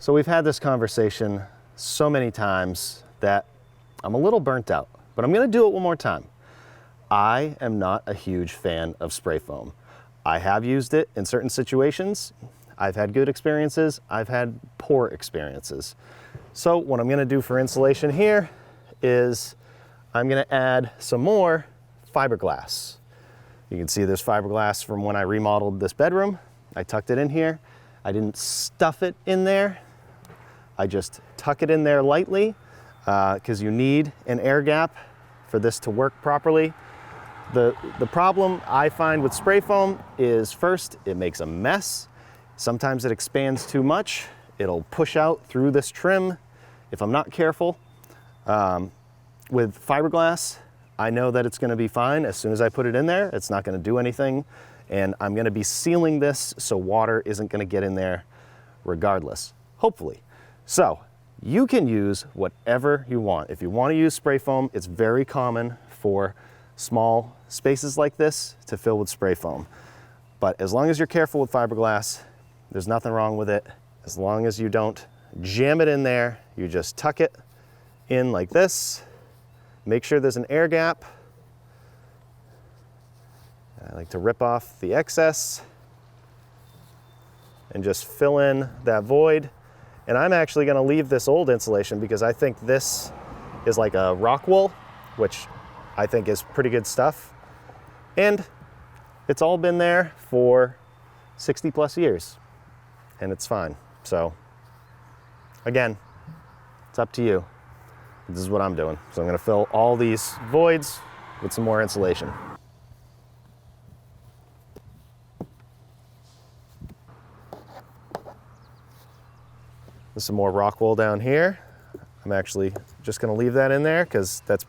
So we've had this conversation so many times that I'm a little burnt out, but I'm gonna do it one more time. I am not a huge fan of spray foam. I have used it in certain situations. I've had good experiences, I've had poor experiences. So what I'm gonna do for insulation here is I'm gonna add some more fiberglass. You can see there's fiberglass from when I remodeled this bedroom. I tucked it in here. I didn't stuff it in there. I just tuck it in there lightly because you need an air gap for this to work properly. The problem I find with spray foam is, first, it makes a mess. Sometimes it expands too much. It'll push out through this trim if I'm not careful. With fiberglass, I know that it's gonna be fine. As soon as I put it in there, it's not gonna do anything. And I'm gonna be sealing this so water isn't gonna get in there regardless, hopefully. So you can use whatever you want. If you wanna use spray foam, it's very common for small spaces like this to fill with spray foam. But as long as you're careful with fiberglass, there's nothing wrong with it. As long as you don't jam it in there, you just tuck it in like this. Make sure there's an air gap. I like to rip off the excess and just fill in that void. And I'm actually gonna leave this old insulation because I think this is like a rock wool, which I think is pretty good stuff. And it's all been there for 60 plus years and it's fine. So again, it's up to you. This is what I'm doing. So I'm gonna fill all these voids with some more insulation. There's some more rock wool down here. I'm actually just gonna leave that in there because that's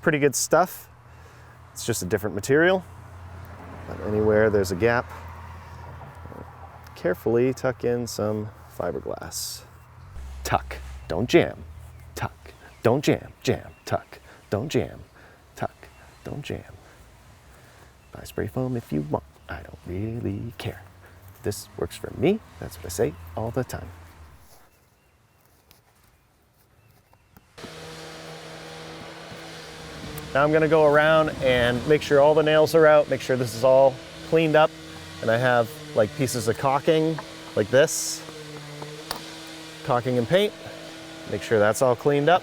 pretty good stuff. It's just a different material. But anywhere there's a gap, carefully tuck in some fiberglass. Tuck, don't jam. Tuck, don't jam, jam, tuck. Don't jam, tuck, don't jam. Buy spray foam if you want. I don't really care. This works for me. That's what I say all the time. Now I'm gonna go around and make sure all the nails are out, make sure this is all cleaned up, and I have like pieces of caulking like this, caulking and paint. Make sure that's all cleaned up.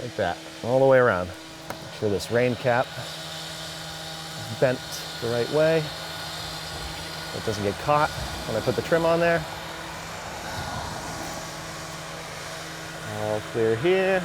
Like that, all the way around. Make sure this rain cap is bent the right way. It doesn't get caught when I put the trim on there. All clear here.